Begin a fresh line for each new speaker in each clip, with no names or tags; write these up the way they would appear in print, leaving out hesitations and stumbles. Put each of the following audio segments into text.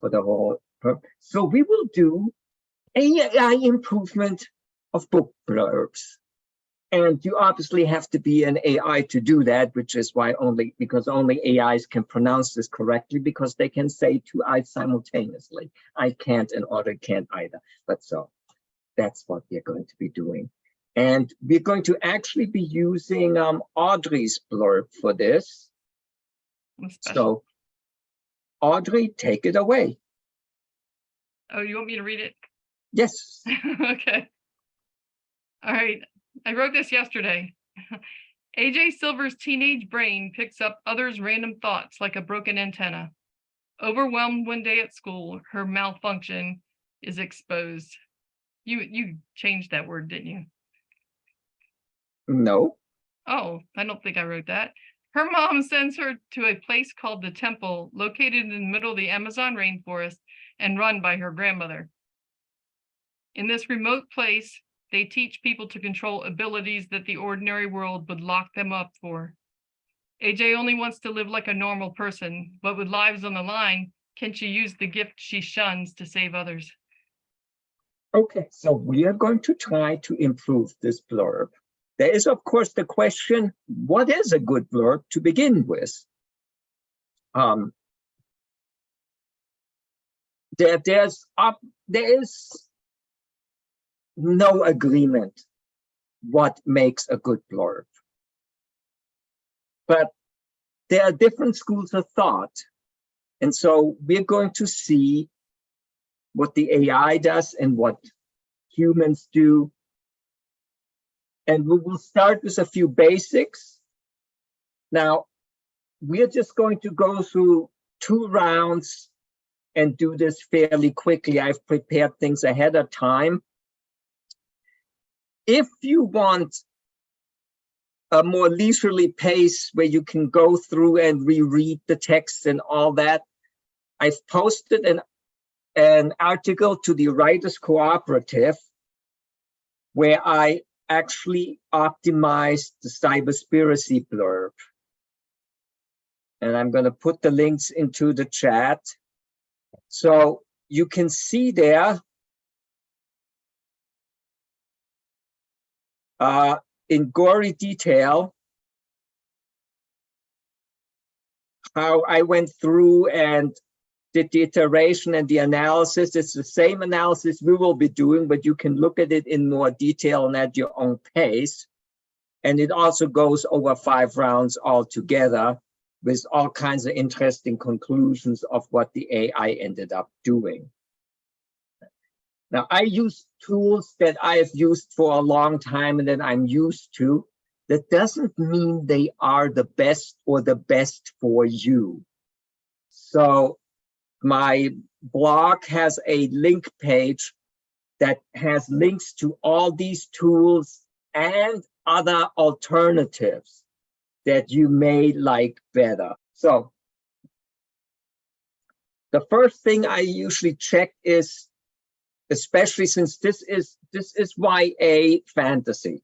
for the whole purpose. So we will do AI improvement of book blurbs. And you obviously have to be an AI to do that, which is why because only AIs can pronounce this correctly, because they can say two I's simultaneously. I can't and Audrey can't either. But so that's what we're going to be doing. And we're going to actually be using Audrey's blurb for this. So Audrey, take it away.
Oh, you want me to read it?
Yes.
Okay. All right. I wrote this yesterday. AJ Silver's teenage brain picks up others' random thoughts like a broken antenna. Overwhelmed one day at school, her malfunction is exposed. You changed that word, didn't you?
No.
Oh, I don't think I wrote that. Her mom sends her to a place called the Temple, located in the middle of the Amazon rainforest and run by her grandmother. In this remote place, they teach people to control abilities that the ordinary world would lock them up for. AJ only wants to live like a normal person, but with lives on the line, can she use the gift she shuns to save others?
Okay, so we are going to try to improve this blurb. There is, of course, the question, what is a good blurb to begin with? There is no agreement what makes a good blurb. But there are different schools of thought. And so we're going to see what the AI does and what humans do. And we will start with a few basics. Now, we're just going to go through 2 rounds and do this fairly quickly. I've prepared things ahead of time. If you want a more leisurely pace where you can go through and reread the text and all that, I've posted an article to the Writers Cooperative where I actually optimized the cyberspiracy blurb. And I'm going to put the links into the chat. So you can see there in gory detail how I went through and did the iteration and the analysis. It's the same analysis we will be doing, but you can look at it in more detail and at your own pace. And it also goes over 5 rounds altogether with all kinds of interesting conclusions of what the AI ended up doing. Now, I use tools that I've used for a long time and that I'm used to. That doesn't mean they are the best or the best for you. So my blog has a link page that has links to all these tools and other alternatives that you may like better. So the first thing I usually check is, especially since this is YA fantasy,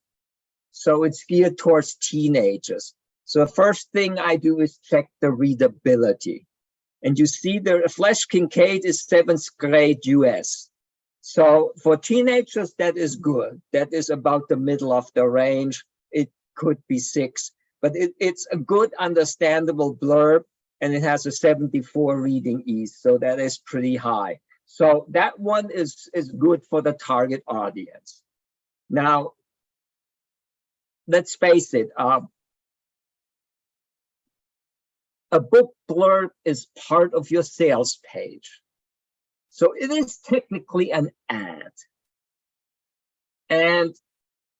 so it's geared towards teenagers. So the first thing I do is check the readability. And you see the Flesh Kincaid is 7th grade US. So for teenagers, that is good. That is about the middle of the range. It could be 6, but it's a good, understandable blurb, and it has a 74 reading ease. So that is pretty high. So that one is good for the target audience. Now, let's face it, a book blurb is part of your sales page. So it is technically an ad. And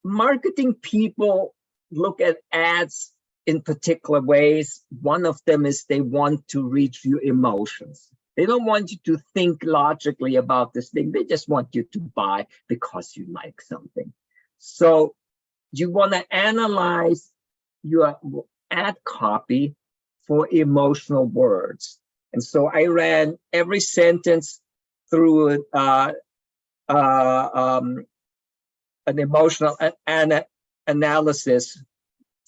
marketing people look at ads in particular ways. One of them is they want to reach your emotions. They don't want you to think logically about this thing. They just want you to buy because you like something. So you want to analyze your ad copy for emotional words. And so I ran every sentence through an emotional analysis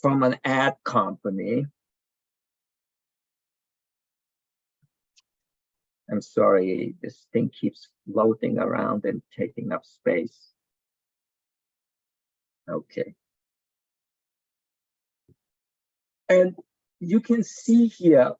from an ad company. I'm sorry, this thing keeps floating around and taking up space. Okay. And you can see here,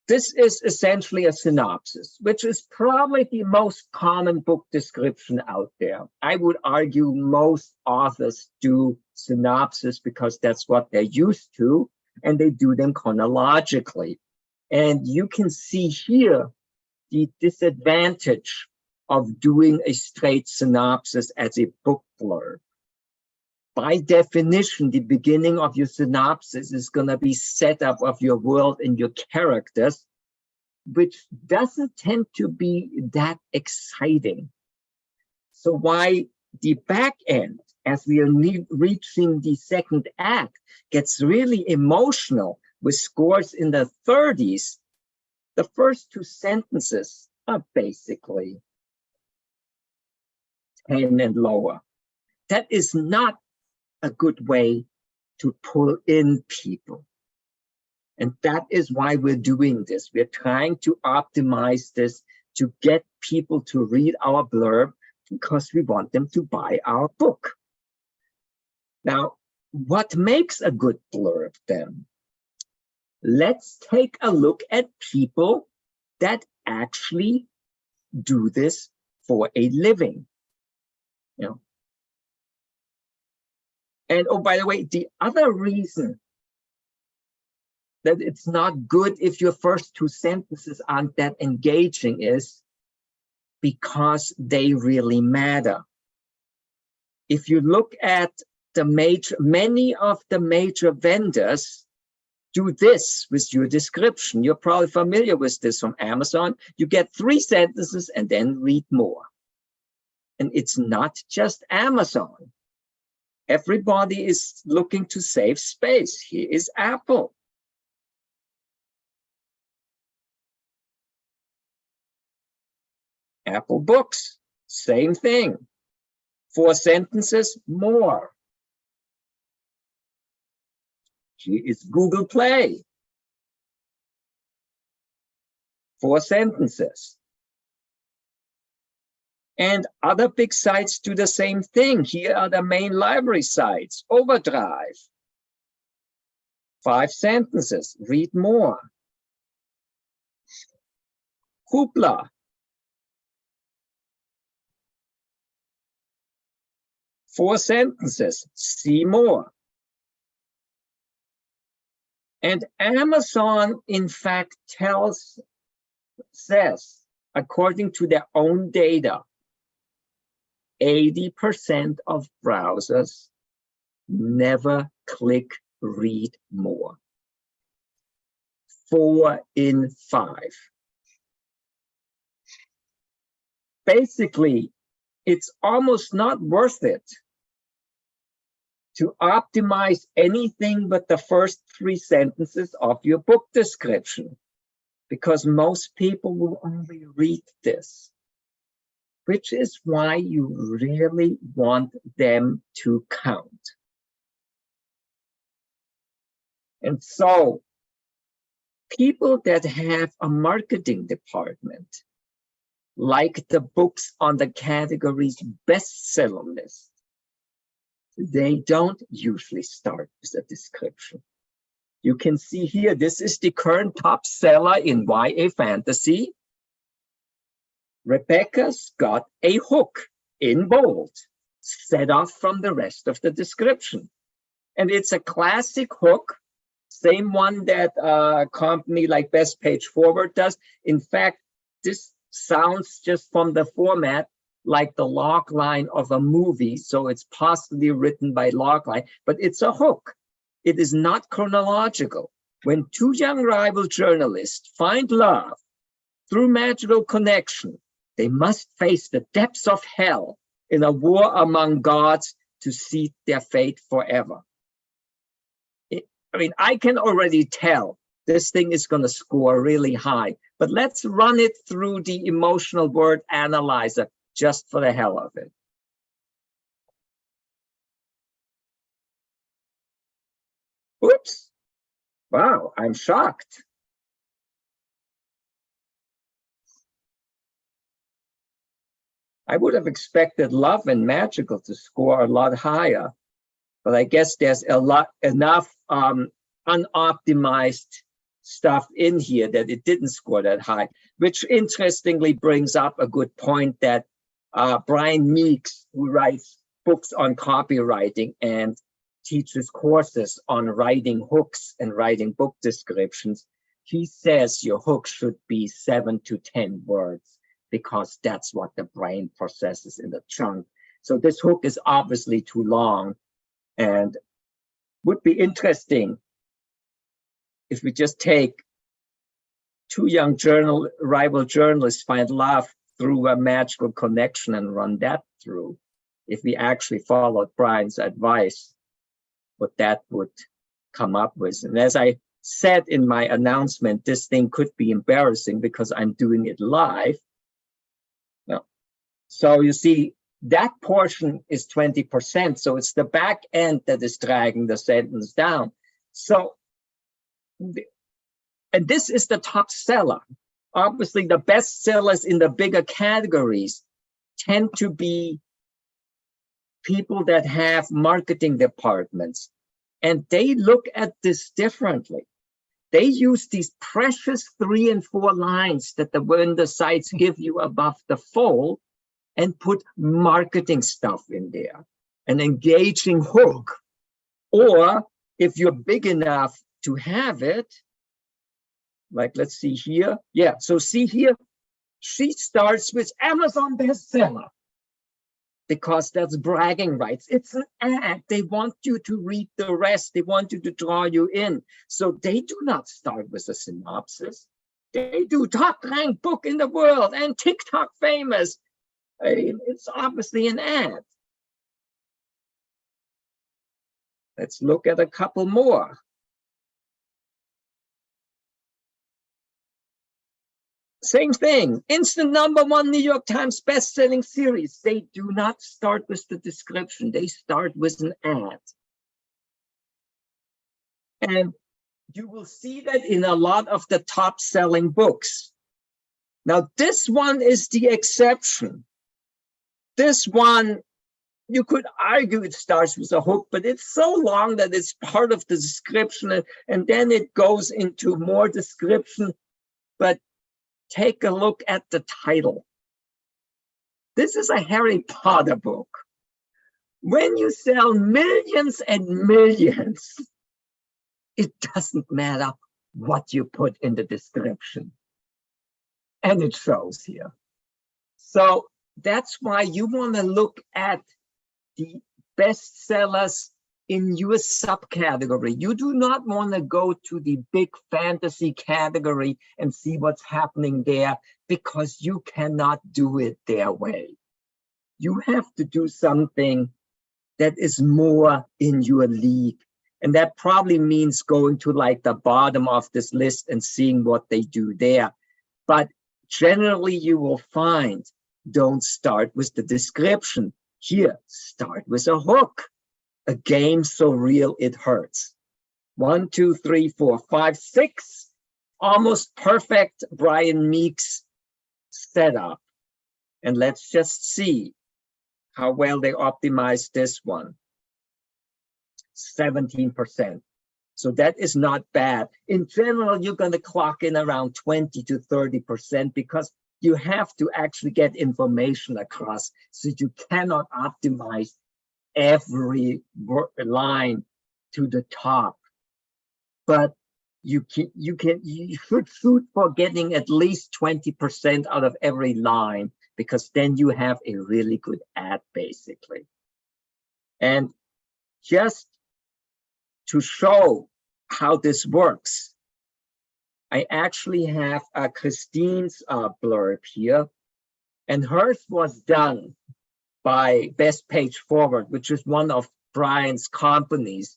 this is essentially a synopsis, which is probably the most common book description out there. I would argue most authors do synopsis because that's what they're used to, and they do them chronologically. And you can see here the disadvantage of doing a straight synopsis as a book blurb. By definition, the beginning of your synopsis is going to be setup of your world and your characters, which doesn't tend to be that exciting. So why the back end, as we are reaching the second act, gets really emotional with scores in the 30s, the first two sentences are basically 10 and lower. That is not a good way to pull in people. And that is why we're doing this. We're trying to optimize this to get people to read our blurb because we want them to buy our book. Now, what makes a good blurb then? Let's take a look at people that actually do this for a living. You know? And oh, by the way, the other reason that it's not good if your first two sentences aren't that engaging is because they really matter. If you look at many of the major vendors do this with your description. You're probably familiar with this from Amazon. You get 3 sentences and then read more. And it's not just Amazon. Everybody is looking to save space. Here is Apple. Apple Books, same thing. 4 sentences, more. Here is Google Play. 4 sentences. And other big sites do the same thing. Here are the main library sites. Overdrive. 5 sentences, read more. Hoopla. 4 sentences, see more. And Amazon, in fact, says, according to their own data, 80% of browsers never click read more. 4 in 5. Basically, it's almost not worth it to optimize anything but the first 3 sentences of your book description, because most people will only read this, which is why you really want them to count. And so people that have a marketing department, like the books on the category's bestseller list, they don't usually start with a description. You can see here, this is the current top seller in YA fantasy. Rebecca's got a hook in bold, set off from the rest of the description. And it's a classic hook, same one that a company like Best Page Forward does. In fact, this sounds just from the format like the log line of a movie, so it's possibly written by log line, but it's a hook. It is not chronological. When 2 young rival journalists find love through magical connection, they must face the depths of hell in a war among gods to seek their fate forever. I mean, I can already tell this thing is going to score really high, but let's run it through the emotional word analyzer just for the hell of it. Oops. Wow, I'm shocked. I would have expected Love and Magical to score a lot higher, but I guess there's enough unoptimized stuff in here that it didn't score that high, which interestingly brings up a good point that Brian Meeks, who writes books on copywriting and teaches courses on writing hooks and writing book descriptions, he says your hook should be 7 to 10 words because that's what the brain processes in the chunk. So this hook is obviously too long, and would be interesting if we just take two young rival journalists find love through a magical connection and run that through. If we actually followed Brian's advice, what that would come up with. And as I said in my announcement, this thing could be embarrassing because I'm doing it live. No. So you see, that portion is 20%. So it's the back end that is dragging the sentence down. So, and this is the top seller. Obviously, the best sellers in the bigger categories tend to be people that have marketing departments, and they look at this differently. They use these precious 3 and 4 lines that when the sites give you above the fold and put marketing stuff in there, an engaging hook. Or if you're big enough to have it, like let's see here. Yeah, so see here, she starts with Amazon bestseller because that's bragging rights. It's an ad. They want you to read the rest. They want you to draw you in. So they do not start with a synopsis. They do top ranked book in the world and TikTok famous. It's obviously an ad. Let's look at a couple more. Same thing, instant #1 New York Times best-selling series. They do not start with the description. They start with an ad. And you will see that in a lot of the top-selling books. Now, this one is the exception. This one, you could argue it starts with a hook, but it's so long that it's part of the description, and then it goes into more description. But take a look at the title. This is a Harry Potter book. When you sell millions and millions, it doesn't matter what you put in the description. And it shows here. So that's why you want to look at the bestsellers in your subcategory. You do not want to go to the big fantasy category and see what's happening there because you cannot do it their way. You have to do something that is more in your league. And that probably means going to like the bottom of this list and seeing what they do there. But generally you will find, don't start with the description. Here, start with a hook. A game so real it hurts. 1, 2, 3, 4, 5, 6. Almost perfect Brian Meeks setup. And let's just see how well they optimized this one. 17%. So that is not bad. In general, you're going to clock in around 20 to 30% because you have to actually get information across. So you cannot optimize every line to the top, but you should shoot for getting at least 20% out of every line, because then you have a really good ad basically. And just to show how this works, I actually have Christine's blurb here, and hers was done by Best Page Forward, which is one of Brian's companies,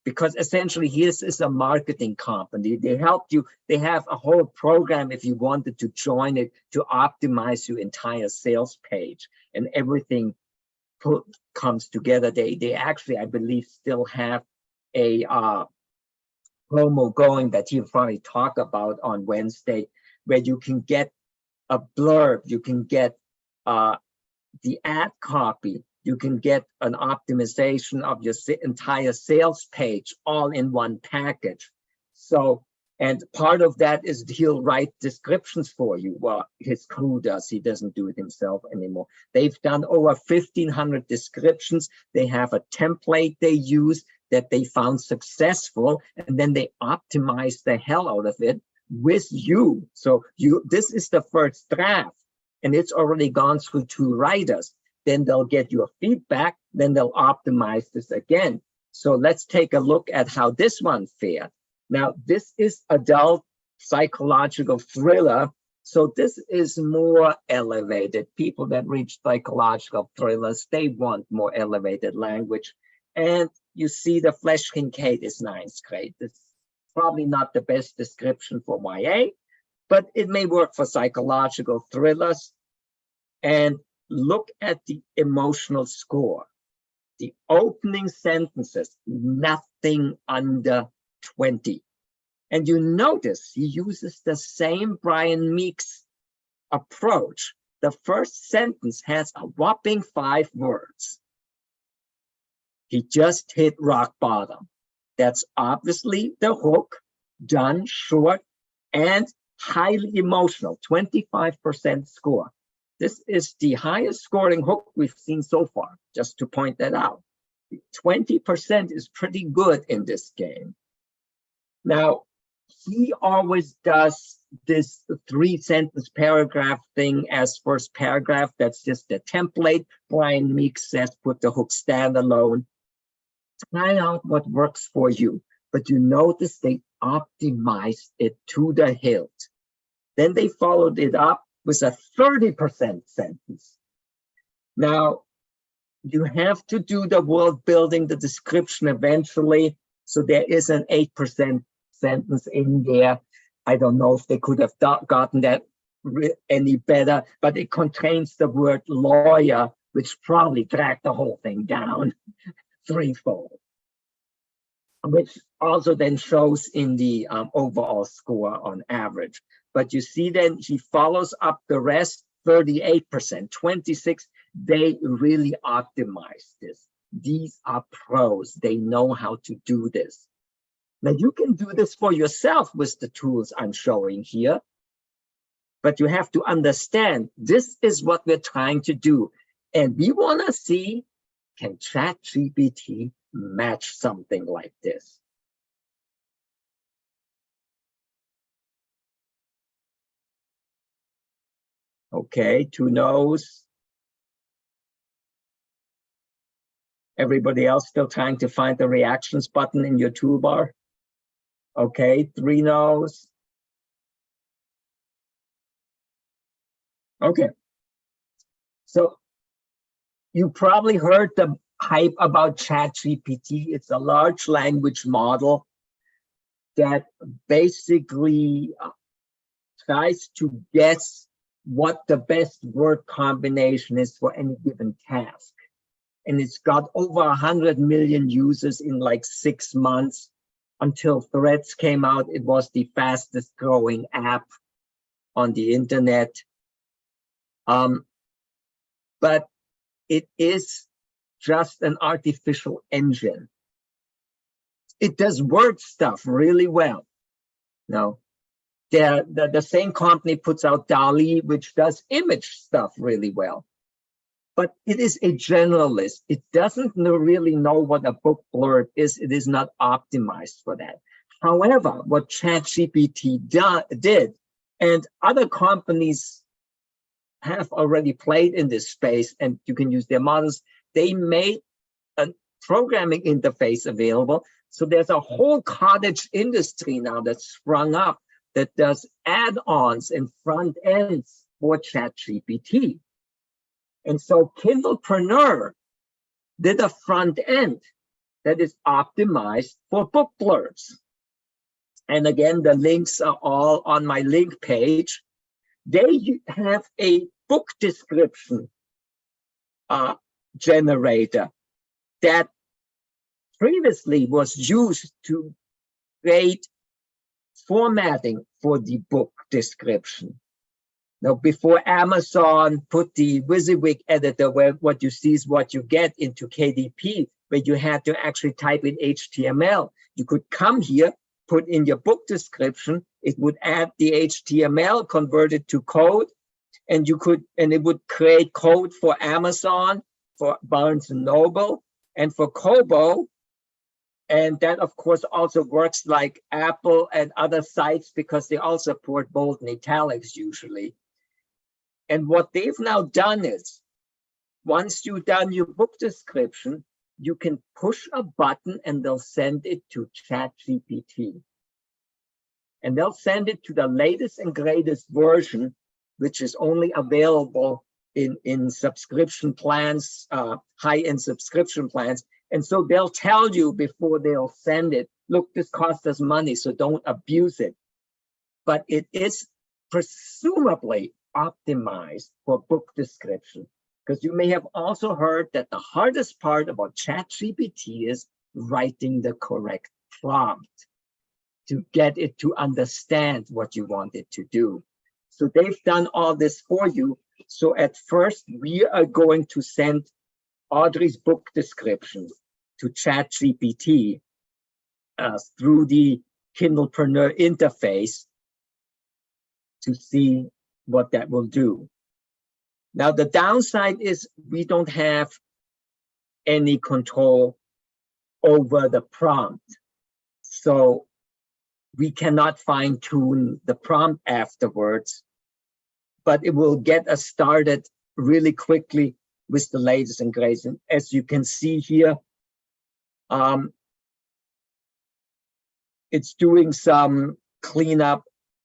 because essentially his is a marketing company. They help you, they have a whole program if you wanted to join it to optimize your entire sales page, and everything comes together. They actually, I believe, still have a promo going that he'll probably talk about on Wednesday, where you can get a blurb, you can get the ad copy, you can get an optimization of your entire sales page all in one package. So, and part of that is he'll write descriptions for you. Well, his crew does, he doesn't do it himself anymore. They've done over 1,500 descriptions. They have a template they use that they found successful, and then they optimize the hell out of it with you. So this is the first draft, and it's already gone through 2 writers. Then they'll get your feedback, then they'll optimize this again. So let's take a look at how this one fared. Now, this is adult psychological thriller. So this is more elevated. People that reach psychological thrillers, they want more elevated language. And you see the Flesh Kincaid is 9th grade. This is probably not the best description for YA, but it may work for psychological thrillers. And look at the emotional score. The opening sentences, nothing under 20. And you notice he uses the same Brian Meeks approach. The first sentence has a whopping 5 words. He just hit rock bottom. That's obviously the hook, done short and highly emotional, 25% score. This is the highest scoring hook we've seen so far, just to point that out. 20% is pretty good in this game. Now, he always does this 3-sentence paragraph thing as first paragraph. That's just the template. Brian Meeks says, put the hook standalone. Try out what works for you. But you notice they optimized it to the hilt. Then they followed it up with a 30% sentence. Now, you have to do the world building, the description eventually. So there is an 8% sentence in there. I don't know if they could have gotten that any better, but it contains the word lawyer, which probably dragged the whole thing down threefold, which also then shows in the overall score on average. But you see then he follows up the rest, 38%, 26. They really optimize this. These are pros. They know how to do this. Now you can do this for yourself with the tools I'm showing here, but you have to understand this is what we're trying to do. And we want to see, can ChatGPT match something like this? Okay, 2 no's. Everybody else still trying to find the reactions button in your toolbar? Okay, 3 no's. Okay. So you probably heard the hype about ChatGPT. It's a large language model that basically tries to guess what the best word combination is for any given task. And it's got over 100 million users in like 6 months. Until Threads came out, it was the fastest growing app on the internet. But it is just an artificial engine. It does word stuff really well. Now, the same company puts out DALL-E, which does image stuff really well. But it is a generalist. It doesn't really know what a book blurb is. It is not optimized for that. However, what ChatGPT did, and other companies have already played in this space, and you can use their models, they made a programming interface available. So there's a whole cottage industry now that's sprung up that does add-ons and front ends for ChatGPT. And so Kindlepreneur did a front end that is optimized for book blurbs. And again, the links are all on my link page. They have a book description generator that previously was used to create formatting for the book description. Now, before Amazon put the WYSIWYG editor, where what you see is what you get, into KDP, where you had to actually type in HTML, you could come here, put in your book description, it would add the HTML, convert it to code, and it would create code for Amazon, for Barnes and Noble, and for Kobo. And that, of course, also works like Apple and other sites, because they all support bold and italics usually. And what they've now done is, once you've done your book description, you can push a button and they'll send it to ChatGPT. And they'll send it to the latest and greatest version, which is only available in subscription plans, high-end subscription plans. And so they'll tell you before they'll send it, look, this costs us money, so don't abuse it. But it is presumably optimized for book description, because you may have also heard that the hardest part about ChatGPT is writing the correct prompt to get it to understand what you want it to do. So they've done all this for you. So at first, we are going to send Audrey's book description to ChatGPT through the Kindlepreneur interface to see what that will do. Now, the downside is we don't have any control over the prompt. So we cannot fine tune the prompt afterwards, but it will get us started really quickly with the latest and greatest. And as you can see here, it's doing some cleanup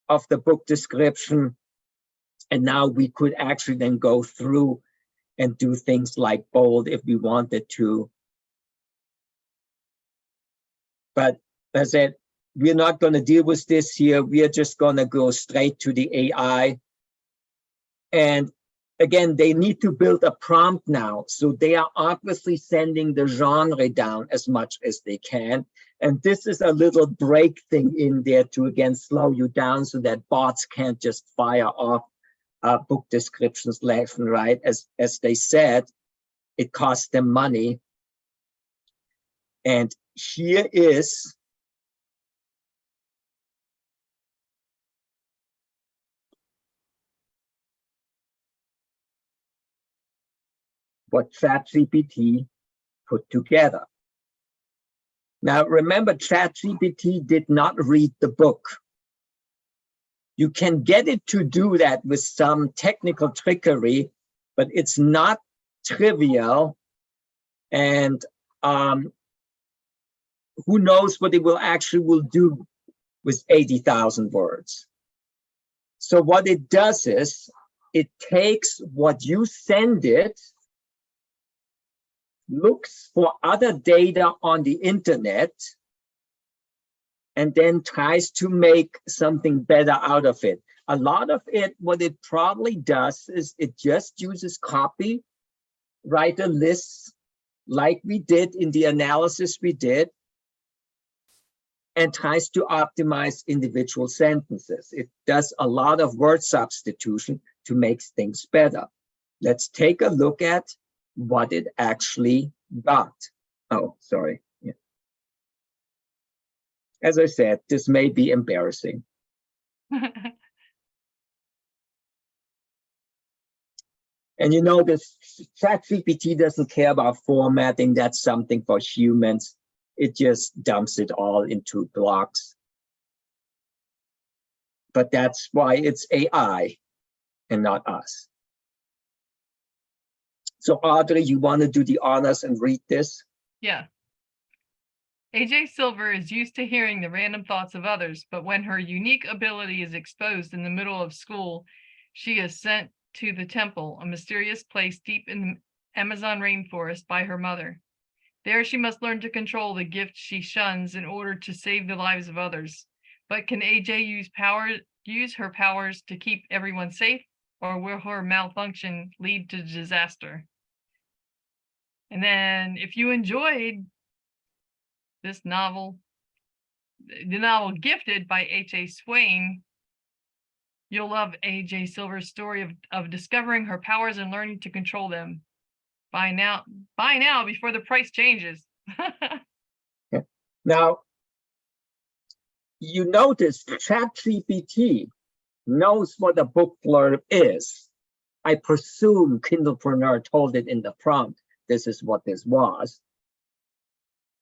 of the book description. And now we could actually then go through and do things like bold if we wanted to. But as I said, we're not going to deal with this here. We are just going to go straight to the AI. And again, they need to build a prompt now. So they are obviously sending the genre down as much as they can. And this is a little break thing in there to, again, slow you down so that bots can't just fire off book descriptions left and right. As they said, it costs them money. And here is what ChatGPT put together. Now, remember, ChatGPT did not read the book. You can get it to do that with some technical trickery, but it's not trivial. And who knows what it will actually do with 80,000 words. So what it does is it takes what you send it, looks for other data on the internet, and then tries to make something better out of it. A lot of it, what it probably does is it just uses copy, write a list like we did in the analysis we did, and tries to optimize individual sentences. It does a lot of word substitution to make things better. Let's take a look at what it actually got. Oh, sorry. Yeah. As I said, this may be embarrassing. And you know, this ChatGPT doesn't care about formatting. That's something for humans. It just dumps it all into blocks. But that's why it's AI and not us. So Audrey, you want to do the honors and read this?
Yeah. AJ Silver is used to hearing the random thoughts of others, but when her unique ability is exposed in the middle of school, she is sent to the temple, a mysterious place deep in the Amazon rainforest, by her mother. There she must learn to control the gift she shuns in order to save the lives of others. But can AJ use her powers to keep everyone safe, or will her malfunction lead to disaster? And then if you enjoyed this novel, the novel Gifted by H.A. Swain, You'll love AJ Silver's story of discovering her powers and learning to control them. Buy now before the price changes.
Yeah. Now, you notice ChatGPT knows what a book blurb is. I presume Kindlepreneur told it in the prompt, this is what this was.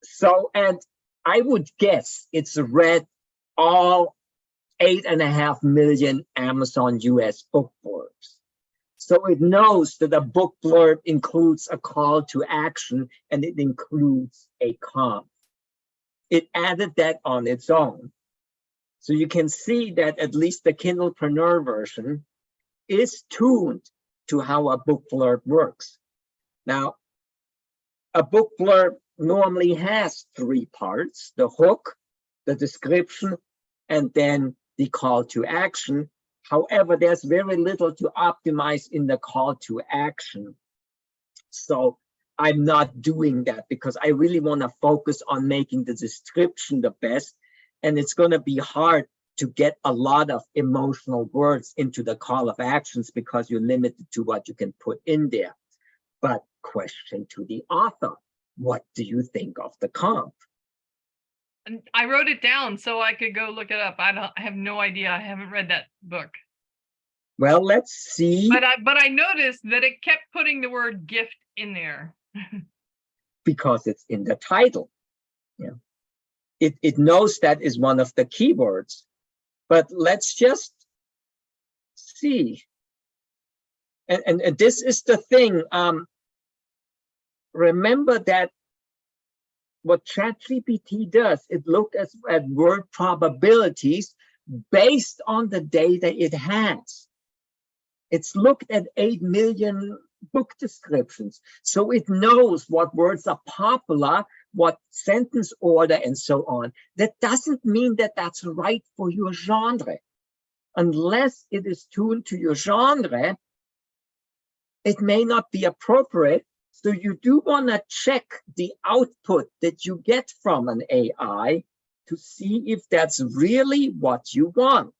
So, and I would guess it's read all 8.5 million Amazon US book blurbs. So it knows that a book blurb includes a call to action and it includes a comp. It added that on its own. So you can see that at least the Kindlepreneur version is tuned to how a book blurb works. Now, a book blurb normally has 3 parts: the hook, the description, and then the call to action. However, there's very little to optimize in the call to action. So I'm not doing that because I really want to focus on making the description the best. And it's going to be hard to get a lot of emotional words into the call of actions because you're limited to what you can put in there. But question to the author, what do you think of the comp?
And I wrote it down so I could go look it up. I have no idea. I haven't read that book.
Well, let's see.
But I noticed that it kept putting the word gift in there.
Because it's in the title. Yeah. It knows that is one of the keywords. But let's just see. And this is the thing. Remember that what ChatGPT does, it looks at word probabilities based on the data it has. It's looked at 8 million book descriptions. So it knows what words are popular, what sentence order, and so on. That doesn't mean that that's right for your genre. Unless it is tuned to your genre, it may not be appropriate. So you do want to check the output that you get from an AI to see if that's really what you want.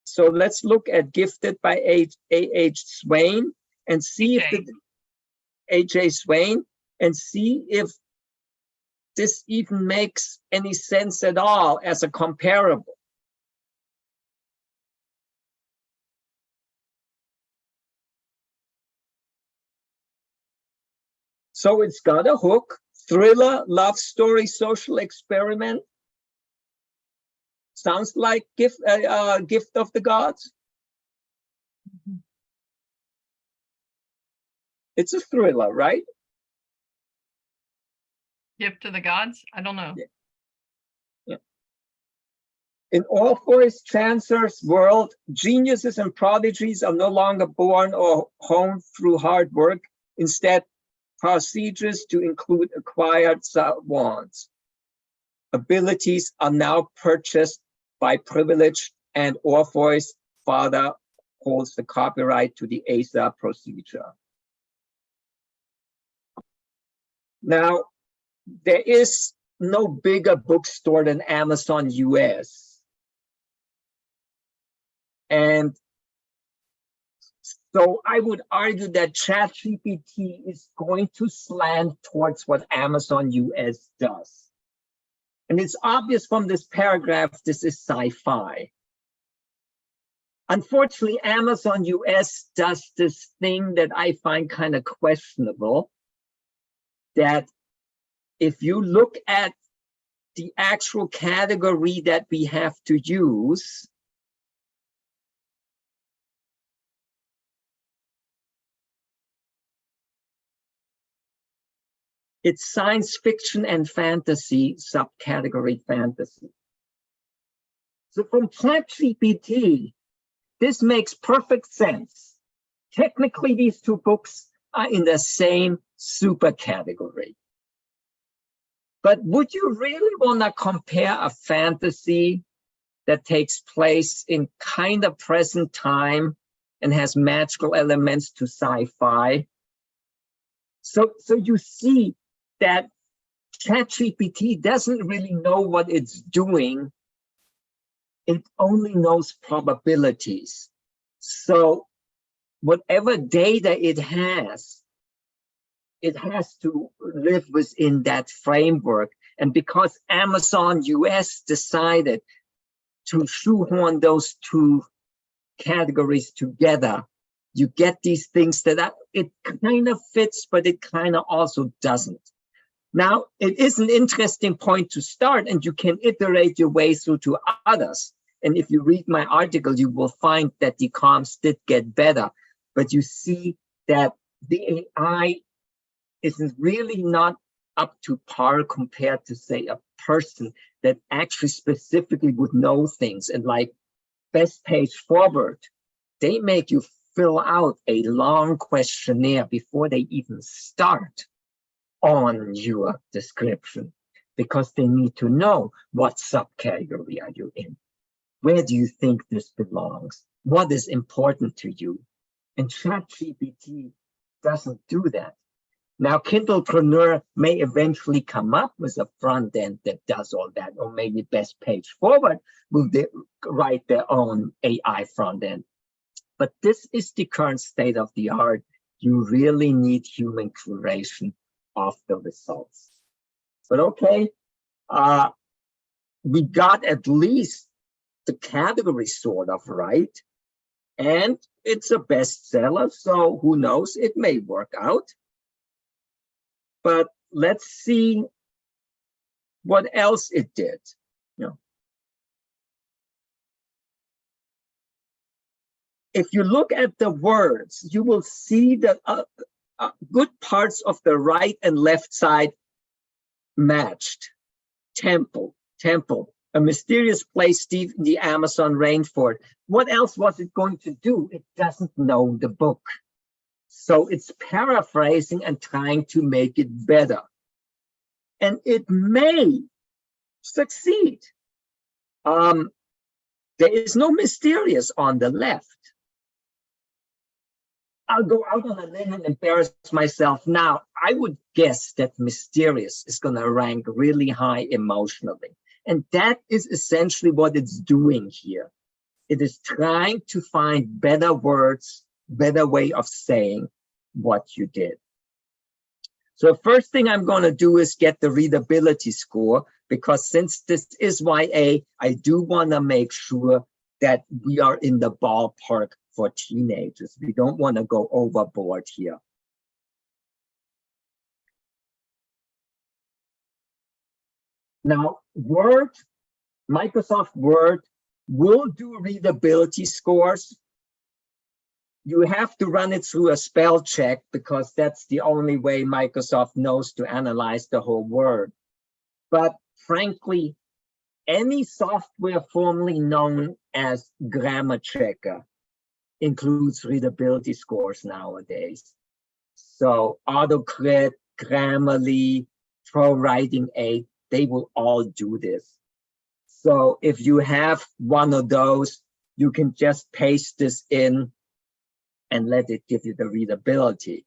So let's look at Gifted by A.H. Swain and see if the A.J. Swain and see if this even makes any sense at all as a comparable. So it's got a hook, thriller, love story, social experiment. Sounds like gift of the gods. It's a thriller, right?
Gift to the gods? I don't know.
Yeah. Yeah. In Orpheus Chancer's world, geniuses and prodigies are no longer born or honed through hard work. Instead, procedures to include acquired savants. Abilities are now purchased by privilege, and Orpheus' father holds the copyright to the ASA procedure. Now, there is no bigger bookstore than Amazon US. And so I would argue that ChatGPT is going to slant towards what Amazon US does. And it's obvious from this paragraph, this is sci-fi. Unfortunately, Amazon US does this thing that I find kind of questionable, that if you look at the actual category that we have to use, it's science fiction and fantasy, subcategory fantasy. So from ChatGPT, this makes perfect sense. Technically, these two books are in the same super category. But would you really want to compare a fantasy that takes place in kind of present time and has magical elements to sci-fi? So you see that ChatGPT doesn't really know what it's doing it only knows probabilities. So whatever data it has to live within that framework. And because Amazon US decided to shoehorn those two categories together, you get these things that it kind of fits, but it kind of also doesn't. Now, it is an interesting point to start, and you can iterate your way through to others. And if you read my article, you will find that the comps did get better. But you see that the AI is really not up to par compared to, say, a person that actually specifically would know things. And like Best Page Forward, they make you fill out a long questionnaire before they even start on your description, because they need to know what subcategory are you in, where do you think this belongs, what is important to you. And ChatGPT doesn't do that. Now, Kindlepreneur may eventually come up with a front end that does all that, or maybe Best Page Forward will write their own AI front end. But this is the current state of the art. You really need human curation of the results. But okay, we got at least the category sort of right, and it's a bestseller, so who knows, it may work out. But let's see what else it did. If you look at the words, you will see that good parts of the right and left side matched. Temple, a mysterious place deep in the Amazon rainforest. What else was it going to do? It doesn't know the book. So it's paraphrasing and trying to make it better. And it may succeed. There is no mysterious on the left. I'll go out on a limb and embarrass myself now. I would guess that mysterious is going to rank really high emotionally. And that is essentially what it's doing here. It is trying to find better words, better way of saying what you did. So first thing I'm going to do is get the readability score, because since this is YA, I do want to make sure that we are in the ballpark for teenagers. We don't want to go overboard here. Now, Word, Microsoft Word will do readability scores. You have to run it through a spell check, because that's the only way Microsoft knows to analyze the whole Word. But frankly, any software formerly known as grammar checker includes readability scores nowadays. So AutoCrit, Grammarly, ProWriting 8, they will all do this. So if you have one of those, you can just paste this in and let it give you the readability.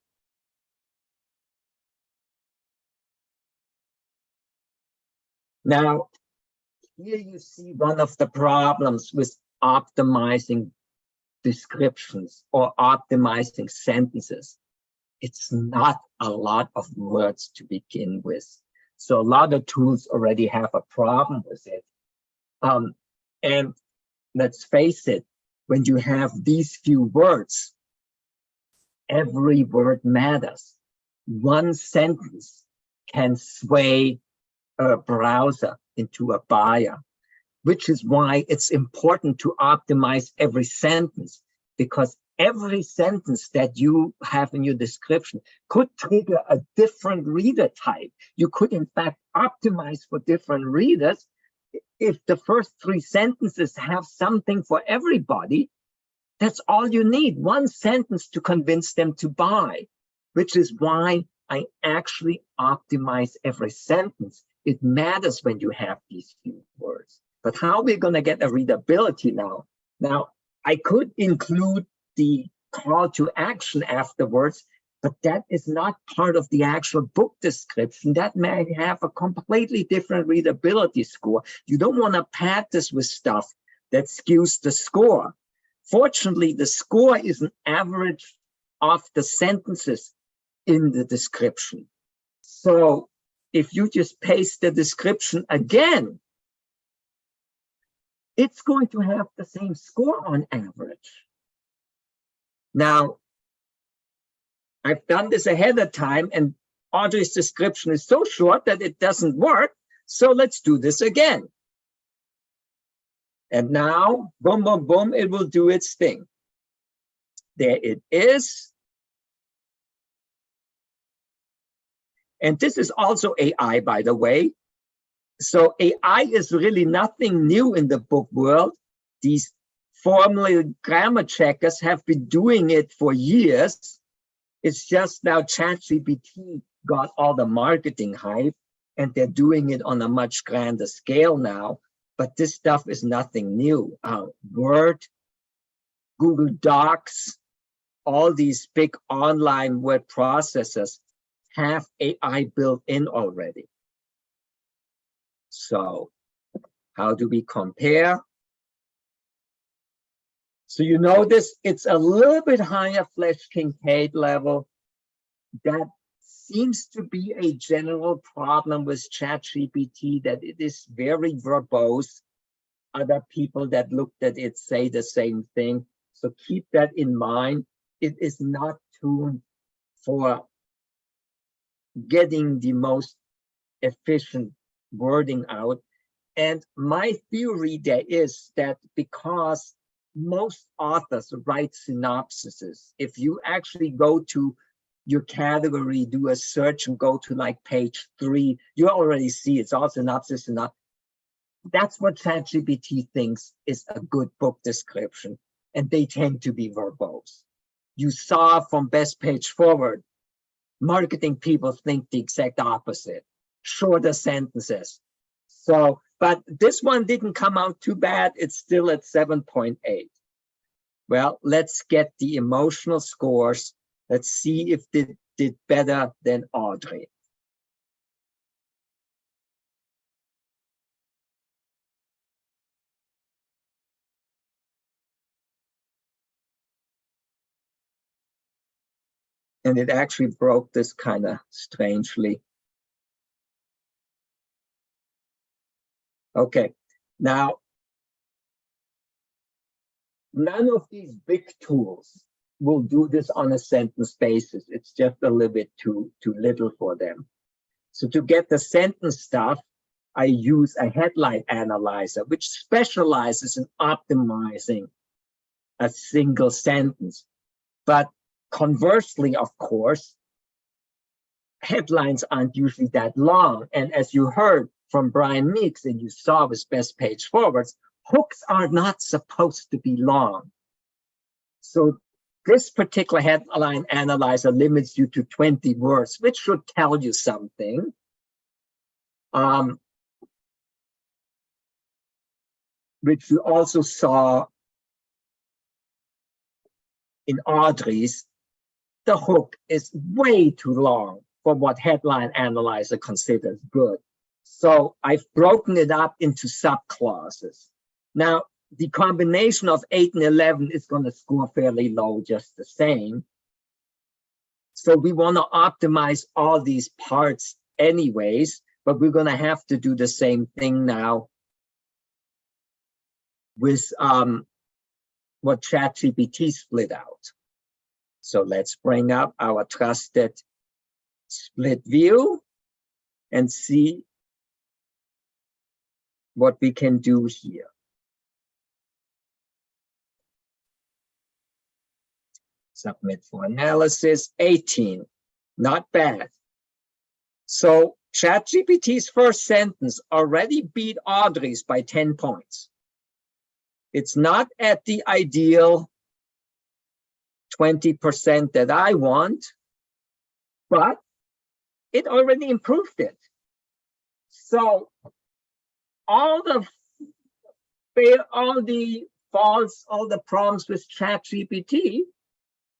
Now, here you see one of the problems with optimizing descriptions or optimizing sentences. It's not a lot of words to begin with. So a lot of tools already have a problem with it. And let's face it, when you have these few words, every word matters. One sentence can sway a browser into a buyer, which is why it's important to optimize every sentence, because every sentence that you have in your description could trigger a different reader type. You could, in fact, optimize for different readers. If the first 3 sentences have something for everybody, that's all you need, one sentence to convince them to buy, which is why I actually optimize every sentence. It matters when you have these few words. But how we're going to get a readability now? Now, I could include the call to action afterwards, but that is not part of the actual book description. That may have a completely different readability score. You don't want to pad this with stuff that skews the score. Fortunately, the score is an average of the sentences in the description. So if you just paste the description again, it's going to have the same score on average. Now, I've done this ahead of time, and Audrey's description is so short that it doesn't work. So let's do this again. And now, boom, boom, boom, it will do its thing. There it is. And this is also AI, by the way. So AI is really nothing new in the book world. These formal grammar checkers have been doing it for years. It's just now ChatGPT got all the marketing hype, and they're doing it on a much grander scale now. But this stuff is nothing new. Word, Google Docs, all these big online word processors have AI built in already. So how do we compare? So you notice it's a little bit higher Flesch-Kincaid level. That seems to be a general problem with ChatGPT, that it is very verbose. Other people that looked at it say the same thing. So keep that in mind. It is not tuned for getting the most efficient wording out. And my theory there is that because most authors write synopsises, if you actually go to your category, do a search and go to like page 3, you already see it's all synopsis and not. That's what ChatGPT thinks is a good book description, and they tend to be verbose. You saw from best page forward, marketing people think the exact opposite, shorter sentences. So, but this one didn't come out too bad. It's still at 7.8. Well, let's get the emotional scores. Let's see if they did better than Audrey. And it actually broke this kind of strangely. Okay, now, none of these big tools will do this on a sentence basis. It's just a little bit too little for them. So to get the sentence stuff, I use a headline analyzer, which specializes in optimizing a single sentence. But conversely, of course, headlines aren't usually that long. And as you heard from Brian Meeks and you saw with best page forwards, hooks are not supposed to be long. So this particular headline analyzer limits you to 20 words, which should tell you something. Which you also saw in Audrey's. The hook is way too long for what headline analyzer considers good. So I've broken it up into subclauses. Now, the combination of 8 and 11 is going to score fairly low just the same. So we want to optimize all these parts anyways, but we're going to have to do the same thing now with what ChatGPT split out. So let's bring up our trusted split view and see what we can do here. Submit for analysis, 18, not bad. So ChatGPT's first sentence already beat Audrey's by 10 points. It's not at the ideal 20% that I want, but it already improved it. So all the faults, all the problems with ChatGPT,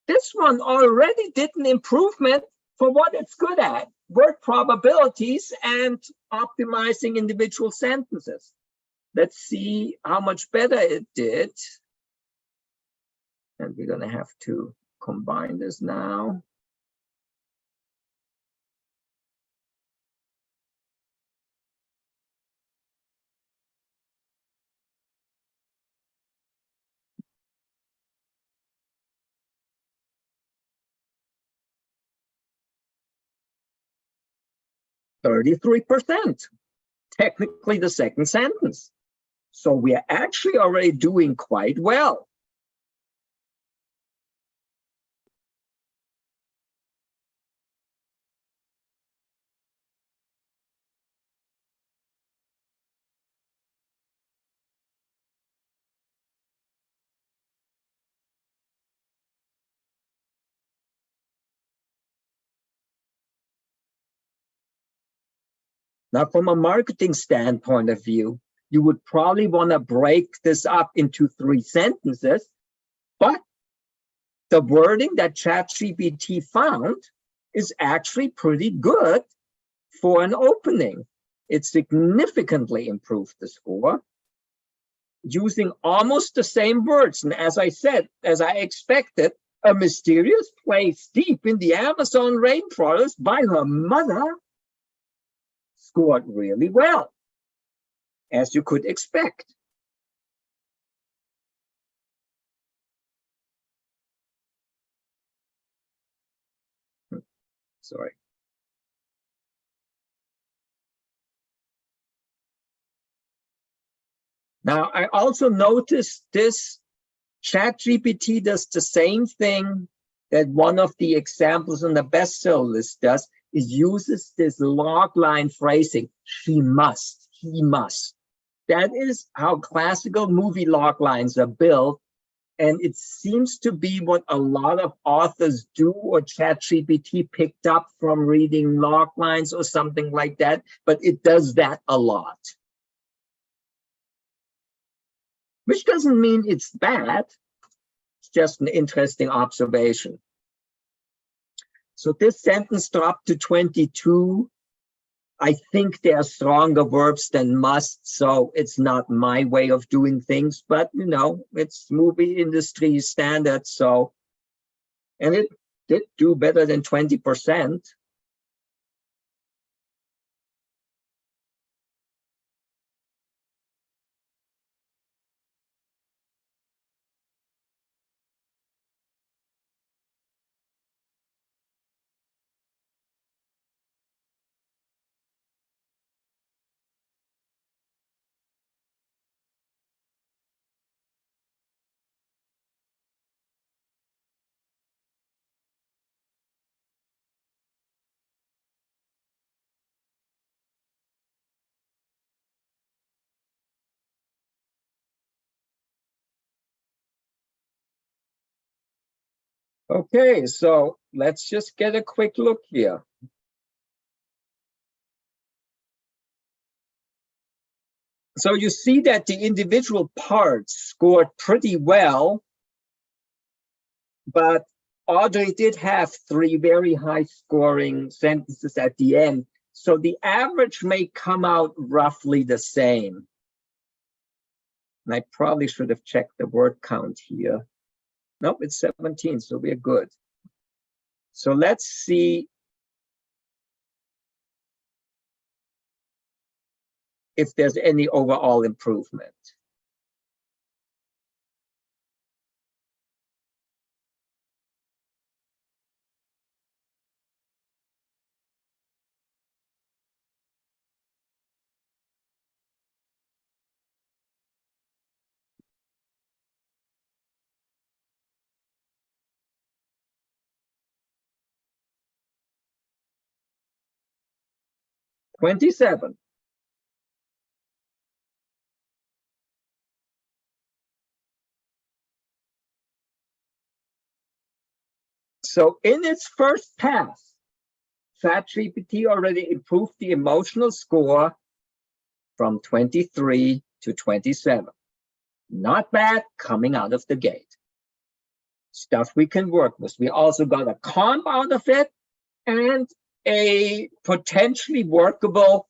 this one already did an improvement for what it's good at, word probabilities and optimizing individual sentences. Let's see how much better it did. And we're going to have to combine this now. %, technically the second sentence. So we are actually already doing quite well. Now, from a marketing standpoint of view, you would probably want to break this up into 3 sentences, but the wording that ChatGPT found is actually pretty good for an opening. It significantly improved the score using almost the same words. And as I said, as I expected, a mysterious place deep in the Amazon rainforest by her mother scored really well, as you could expect. Sorry. Now, I also noticed this ChatGPT does the same thing that one of the examples on the bestseller list does, is uses this logline phrasing. She must, he must. That is how classical movie loglines are built. And it seems to be what a lot of authors do, or ChatGPT picked up from reading loglines or something like that, but it does that a lot. Which doesn't mean it's bad, it's just an interesting observation. So this sentence dropped to 22. I think there are stronger verbs than must, so it's not my way of doing things, but you know, it's movie industry standard, so, and it did do better than 20%. Okay, so let's just get a quick look here. So you see that the individual parts scored pretty well, but Audrey did have 3 very high scoring sentences at the end. So the average may come out roughly the same. And I probably should have checked the word count here. Nope, it's 17, so we're good. So let's see if there's any overall improvement. $27. So in its first pass, ChatGPT already improved the emotional score from 23 to 27. Not bad coming out of the gate. Stuff we can work with. We also got a comp out of it and a potentially workable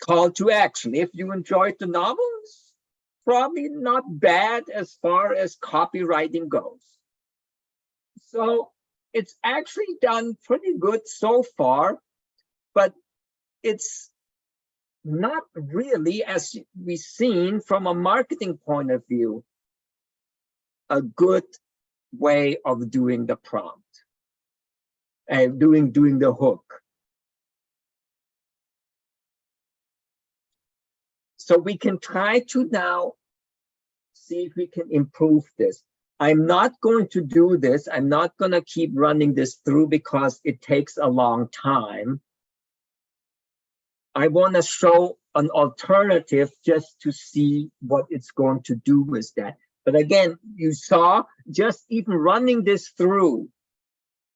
call to action. If you enjoyed the novel, it's probably not bad as far as copywriting goes. So it's actually done pretty good so far, but it's not really, as we've seen from a marketing point of view, a good way of doing the prompt and doing the hook. So we can try to now see if we can improve this. I'm not going to do this. I'm not going to keep running this through because it takes a long time. I want to show an alternative just to see what it's going to do with that. But again, you saw just even running this through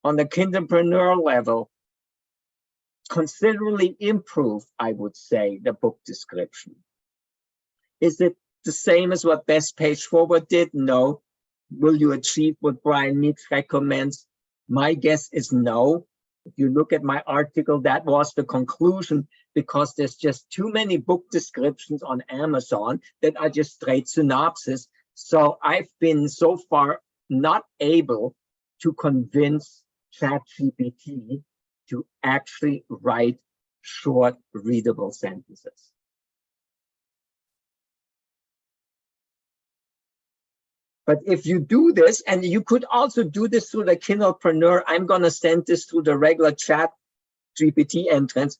on the kinderpreneur level considerably improved, I would say, the book description. Is it the same as what Best Page Forward did? No. Will you achieve what Brian Meeks recommends? My guess is no. If you look at my article, that was the conclusion, because there's just too many book descriptions on Amazon that are just straight synopsis. So I've been so far not able to convince ChatGPT to actually write short, readable sentences. But if you do this, and you could also do this through the Kindlepreneur, I'm going to send this through the regular ChatGPT entrance.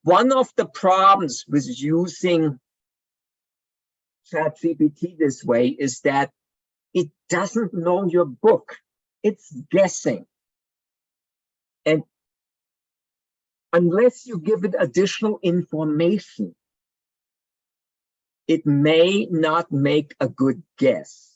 One of the problems with using ChatGPT this way is that it doesn't know your book. It's guessing. And unless you give it additional information, it may not make a good guess.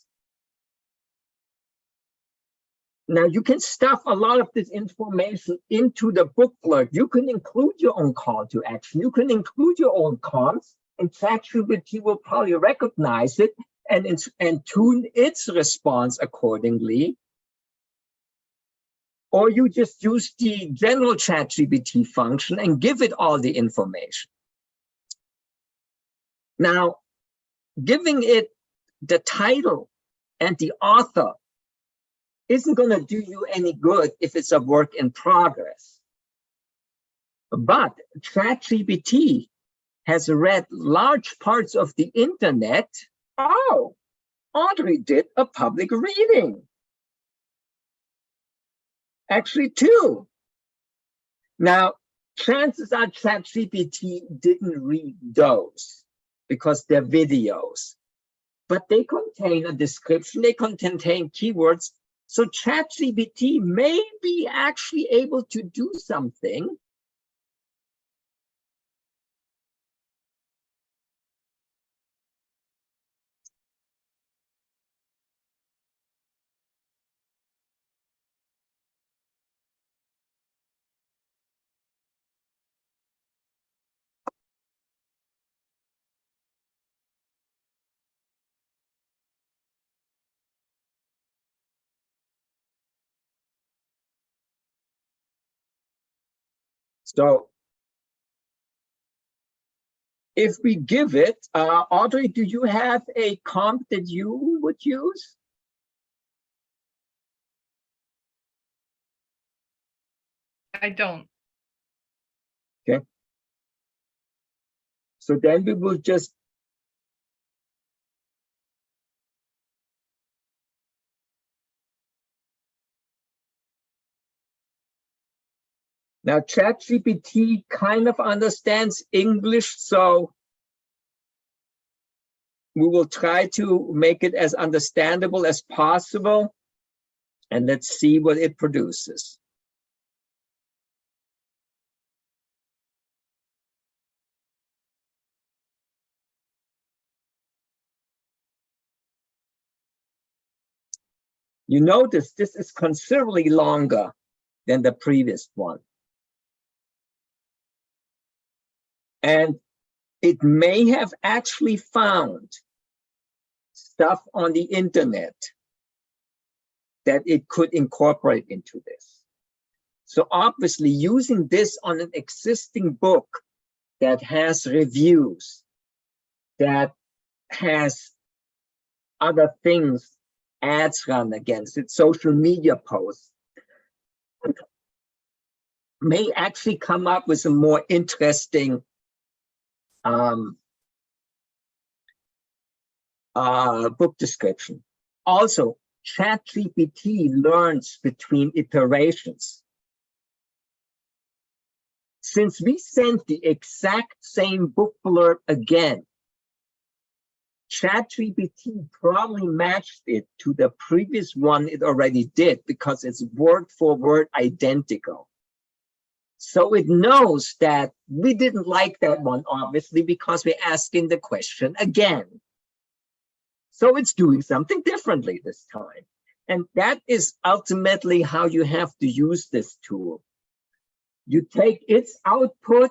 Now, you can stuff a lot of this information into the book blurb. You can include your own call to action. You can include your own prompts, and ChatGPT will probably recognize it and tune its response accordingly. Or you just use the general ChatGPT function and give it all the information. Now, giving it the title and the author isn't going to do you any good if it's a work in progress. But ChatGPT has read large parts of the internet. Oh, Audrey did a public reading. Actually, 2. Now, chances are ChatGPT didn't read those because they're videos, but they contain a description, they contain keywords. So ChatGPT may be actually able to do something. So if we give it, Audrey, do you have a comp that you would use?
I don't.
Okay. So then we will just now ChatGPT kind of understands English, so we will try to make it as understandable as possible, and let's see what it produces. You notice this is considerably longer than the previous one. And it may have actually found stuff on the internet that it could incorporate into this. So obviously using this on an existing book that has reviews, that has other things, ads run against it, social media posts, may actually come up with a more interesting book description. Also, ChatGPT learns between iterations. Since we sent the exact same book blurb again, ChatGPT probably matched it to the previous one it already did because it's word for word identical. So it knows that we didn't like that one, obviously, because we're asking the question again. So it's doing something differently this time. And that is ultimately how you have to use this tool. You take its output,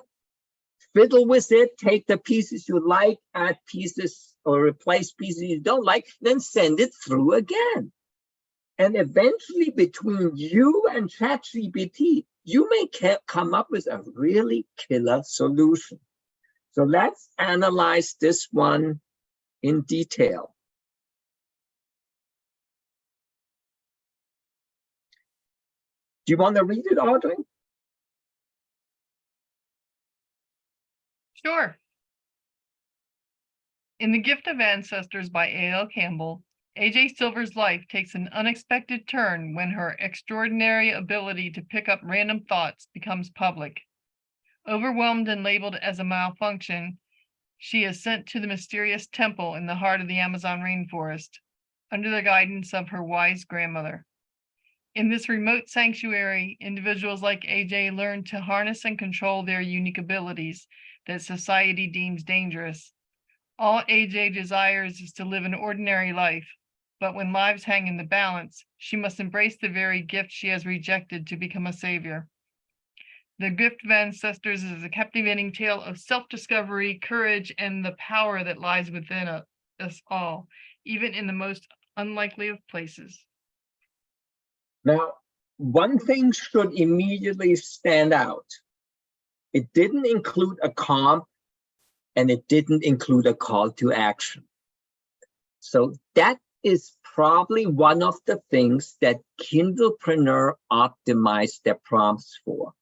fiddle with it, take the pieces you like, add pieces or replace pieces you don't like, then send it through again. And eventually between you and ChatGPT, you may come up with a really killer solution. So let's analyze this one in detail. Do you want to read it, Audrey?
Sure. In The Gift of Ancestors by A.L. Campbell, A.J. Silver's life takes an unexpected turn when her extraordinary ability to pick up random thoughts becomes public. Overwhelmed and labeled as a malfunction, she is sent to the mysterious temple in the heart of the Amazon rainforest, under the guidance of her wise grandmother. In this remote sanctuary, individuals like AJ learn to harness and control their unique abilities that society deems dangerous. All AJ desires is to live an ordinary life, but when lives hang in the balance, she must embrace the very gift she has rejected to become a savior. The Gift of Ancestors is a captivating tale of self-discovery, courage, and the power that lies within us all, even in the most unlikely of places.
Now, one thing should immediately stand out. It didn't include a comp, and it didn't include a call to action. So that is probably one of the things that Kindlepreneur optimized their prompts for,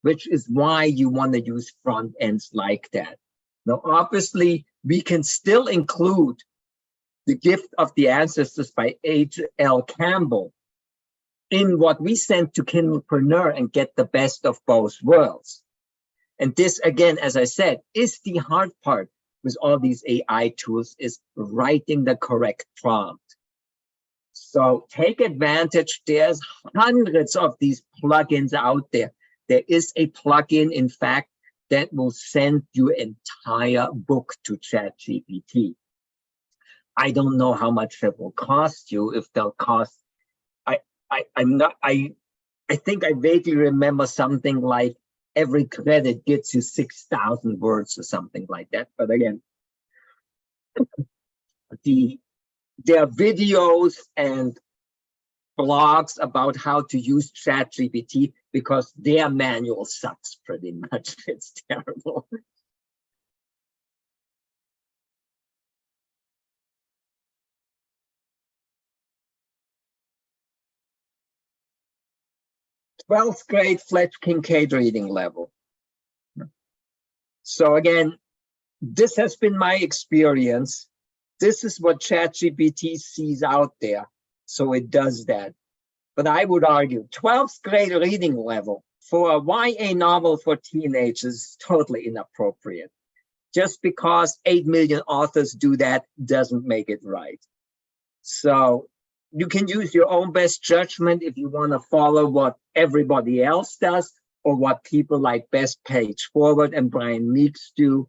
which is why you want to use front ends like that. Now, obviously, we can still include The Gift of the Ancestors by H.L. Campbell in what we send to Kindlepreneur and get the best of both worlds. And this, again, as I said, is the hard part with all these AI tools, is writing the correct prompt. So take advantage. There's hundreds of these plugins out there. There is a plugin, in fact, that will send your entire book to ChatGPT. I don't know how much it will cost you, if they'll cost. I think I vaguely remember something like every credit gets you 6,000 words or something like that. But again, there are videos and blogs about how to use ChatGPT because their manual sucks pretty much. It's terrible. Twelfth grade Fletch Kincaid reading level. So again, this has been my experience. This is what ChatGPT sees out there. So it does that. But I would argue 12th grade reading level for a YA novel for teenagers is totally inappropriate. Just because 8 million authors do that doesn't make it right. So you can use your own best judgment if you want to follow what everybody else does or what people like Best Page Forward and Brian Meeks do.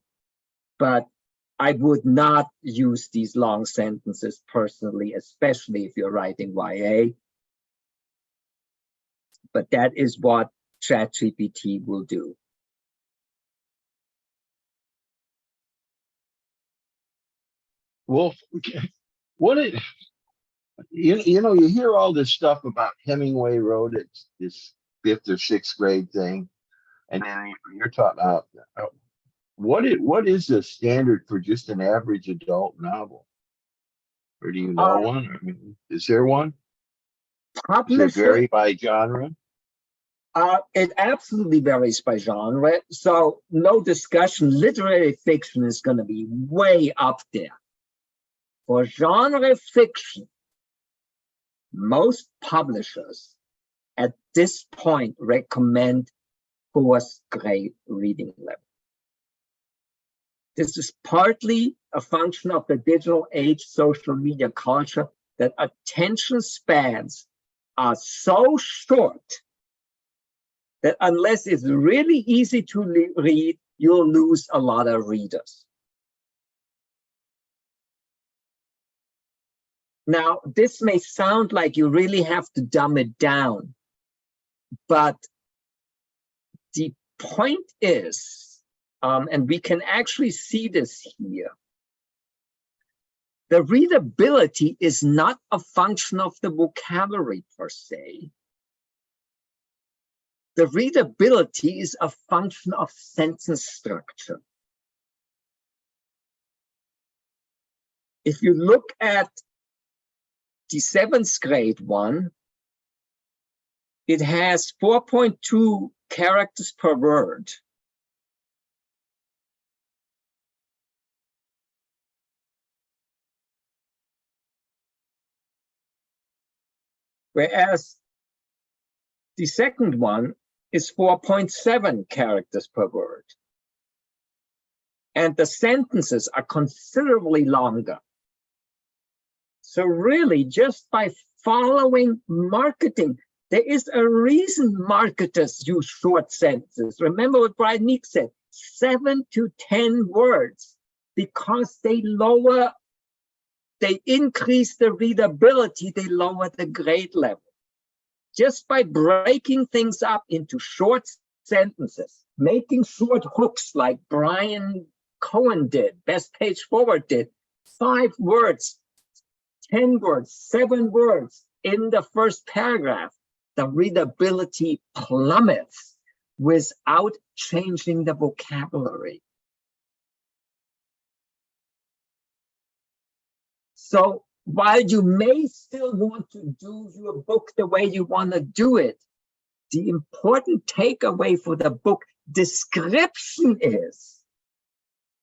But I would not use these long sentences personally, especially if you're writing YA. But that is what ChatGPT will do.
Well, you know, you hear all this stuff about Hemingway wrote it, this 5th or 6th grade thing, and then you're talking about what is the standard for just an average adult novel? Or do you know one? I mean, is there one? Does it
Publisher,
vary by genre?
it absolutely varies by genre. So no discussion, literary fiction is going to be way up there. For genre fiction, most publishers at this point recommend fourth grade reading level. This is partly a function of the digital age, social media culture, that attention spans are so short that unless it's really easy to read, you'll lose a lot of readers. Now, this may sound like you really have to dumb it down, but the point is, and we can actually see this here, the readability is not a function of the vocabulary per se. The readability is a function of sentence structure. If you look at the 7th grade one, it has 4.2 characters per word. Whereas the second one is 4.7 characters per word. And the sentences are considerably longer. So really, just by following marketing, there is a reason marketers use short sentences. Remember what Brian Meek said, 7 to 10 words, because they increase the readability, they lower the grade level. Just by breaking things up into short sentences, making short hooks like Brian Cohen did, Best Page Forward did, 5 words, 10 words, 7 words in the first paragraph, the readability plummets without changing the vocabulary. So while you may still want to do your book the way you want to do it, the important takeaway for the book description is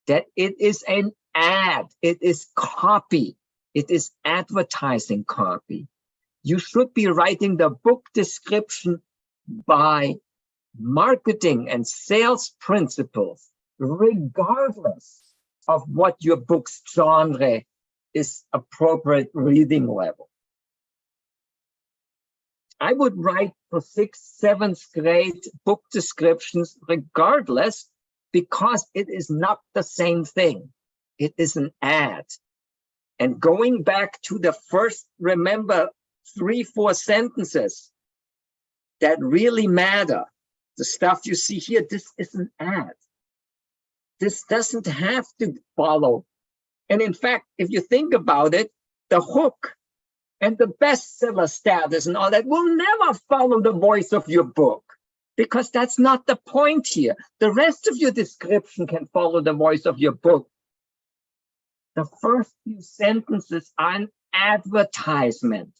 that it is an ad, it is copy, it is advertising copy. You should be writing the book description by marketing and sales principles, regardless of what your book's genre is appropriate reading level. I would write for 6th, 7th grade book descriptions regardless, because it is not the same thing. It is an ad. And going back to the first, remember, 3-4 sentences that really matter. The stuff you see here, this is an ad. This doesn't have to follow. And in fact, if you think about it, the hook and the bestseller status and all that will never follow the voice of your book, because that's not the point here. The rest of your description can follow the voice of your book. The first few sentences are an advertisement.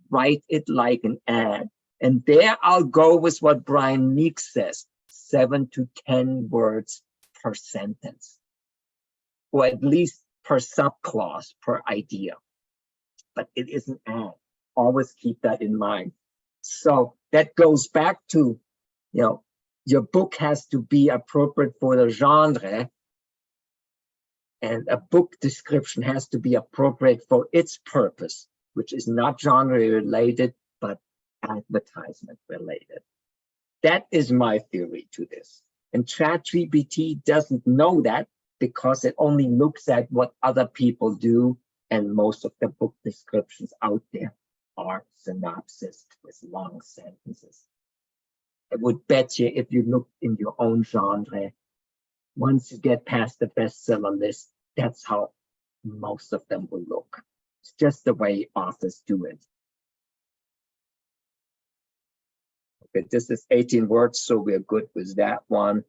Write it like an ad. And there I'll go with what Brian Meek says, 7 to 10 words per sentence, or at least per subclause, per idea. But it is an ad. Always keep that in mind. So that goes back to, your book has to be appropriate for the genre, and a book description has to be appropriate for its purpose, which is not genre related, but advertisement related. That is my theory to this. And ChatGPT doesn't know that, because it only looks at what other people do, and most of the book descriptions out there are synopsis with long sentences. I would bet you, if you look in your own genre, once you get past the bestseller list, that's how most of them will look. It's just the way authors do it. Okay, this is 18 words, so we're good with that one.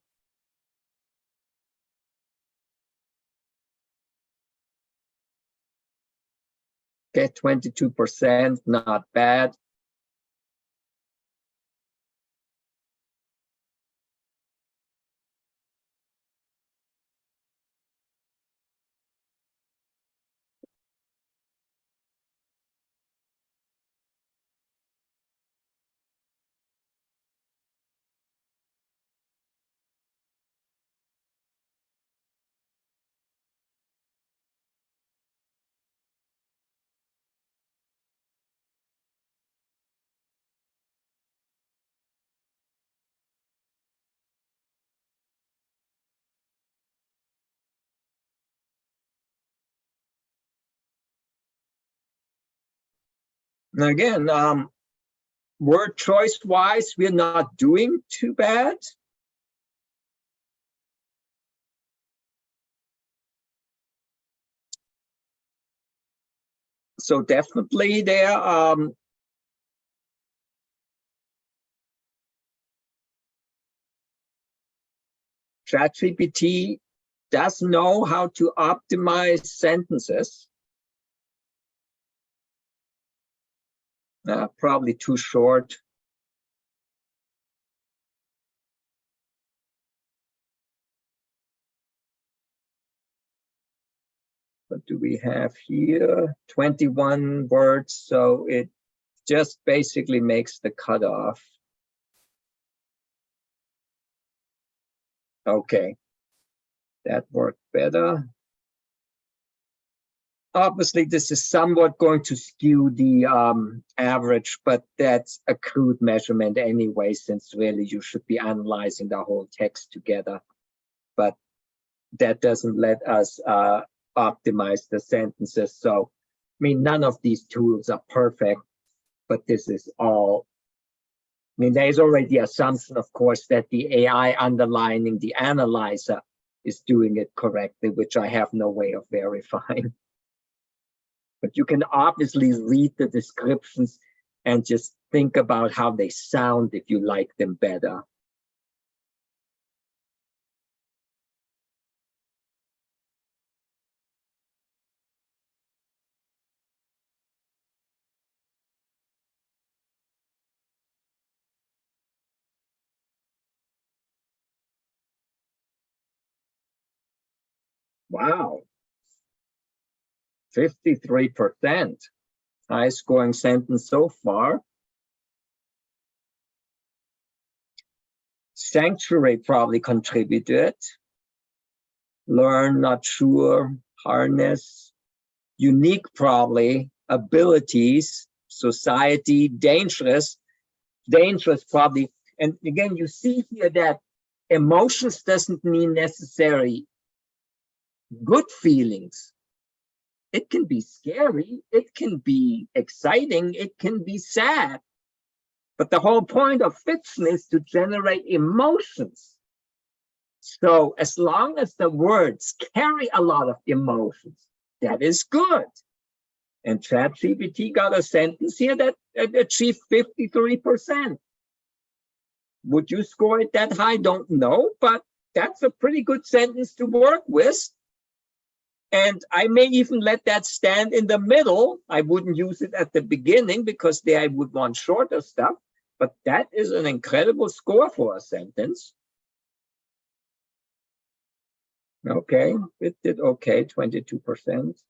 Okay, 22%, not bad. Now again, word choice wise, we're not doing too bad. So definitely there, ChatGPT does know how to optimize sentences. Probably too short. What do we have here? 21 words, so it just basically makes the cutoff. Okay, that worked better. Obviously, this is somewhat going to skew the average, but that's a crude measurement anyway, since really you should be analyzing the whole text together. But that doesn't let us optimize the sentences. So, I mean, none of these tools are perfect, but this is all. I mean, there's already the assumption, of course, that the AI underlining the analyzer is doing it correctly, which I have no way of verifying. But you can obviously read the descriptions and just think about how they sound if you like them better. Wow. 53%. High scoring sentence so far. Sanctuary probably contributed. Learn, not sure. Harness. Unique probably. Abilities. Society. Dangerous. Dangerous probably. And again, you see here that emotions doesn't mean necessarily good feelings. It can be scary, it can be exciting, it can be sad. But the whole point of fiction is to generate emotions. So as long as the words carry a lot of emotions, that is good. And ChatGPT got a sentence here that achieved 53%. Would you score it that high? Don't know, but that's a pretty good sentence to work with. And I may even let that stand in the middle. I wouldn't use it at the beginning because there I would want shorter stuff. But that is an incredible score for a sentence. Okay, it did okay, 22%.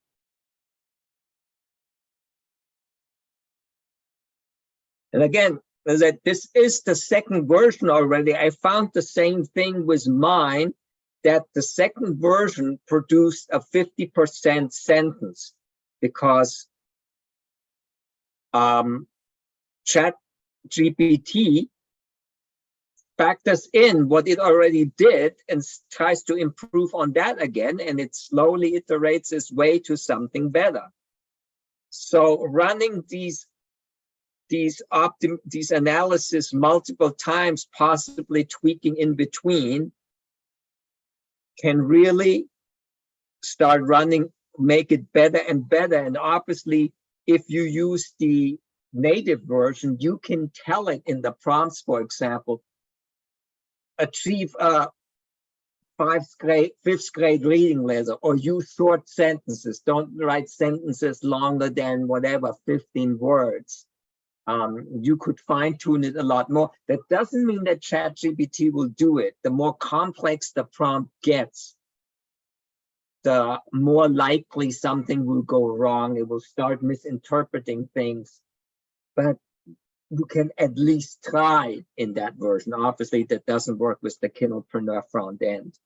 And again, that this is the second version already. I found the same thing with mine, that the second version produced a 50% sentence because ChatGPT factors in what it already did and tries to improve on that again, and it slowly iterates its way to something better. So running these analysis multiple times, possibly tweaking in between, can really start running, make it better and better. And obviously, if you use the native version, you can tell it in the prompts, for example, achieve a fifth grade reading letter, or use short sentences. Don't write sentences longer than whatever, 15 words. You could fine tune it a lot more. That doesn't mean that ChatGPT will do it. The more complex the prompt gets, the more likely something will go wrong. It will start misinterpreting things. But you can at least try in that version. Obviously, that doesn't work with the Kindlepreneur front end.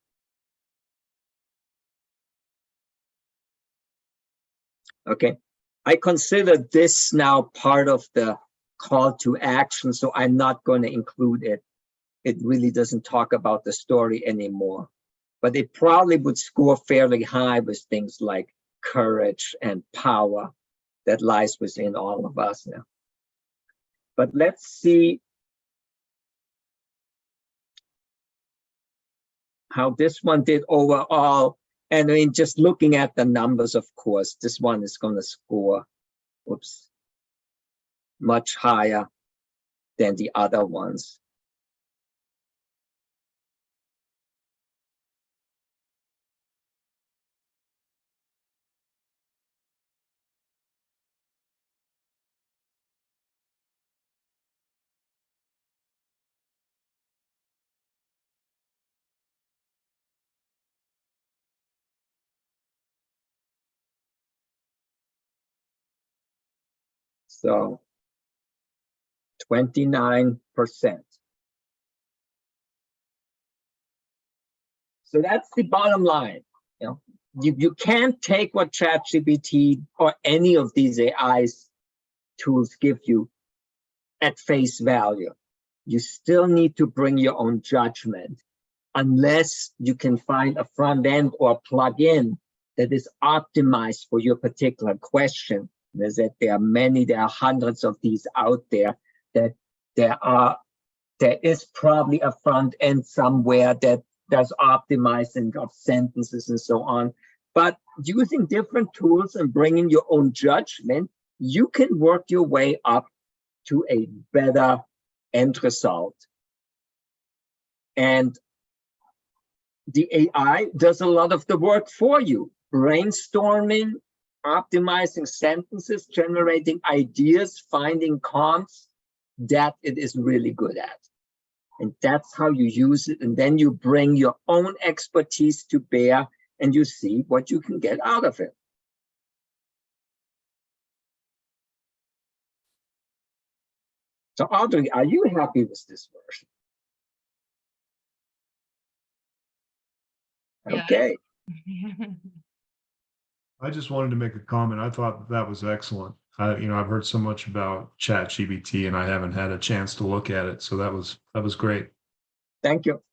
Okay, I consider this now part of the call to action, so I'm not going to include it. It really doesn't talk about the story anymore, but it probably would score fairly high with things like courage and power that lies within all of us now. But let's see how this one did overall. And I mean, just looking at the numbers, of course, this one is going to score, whoops, much higher than the other ones. So 29%. So that's the bottom line. You know, you can't take what ChatGPT or any of these AI's tools give you at face value. You still need to bring your own judgment, unless you can find a front end or a plugin that is optimized for your particular question. There's that there are hundreds of these out there, that there is probably a front end somewhere that does optimizing of sentences and so on. But using different tools and bringing your own judgment, you can work your way up to a better end result. And the AI does a lot of the work for you, brainstorming, optimizing sentences, generating ideas, finding comps. That it is really good at. And that's how you use it. And then you bring your own expertise to bear and you see what you can get out of it. So Audrey, are you happy with this version?
Yeah.
Okay.
I just wanted to make a comment. I thought that was excellent. I've heard so much about ChatGPT and I haven't had a chance to look at it. So that was great.
Thank you.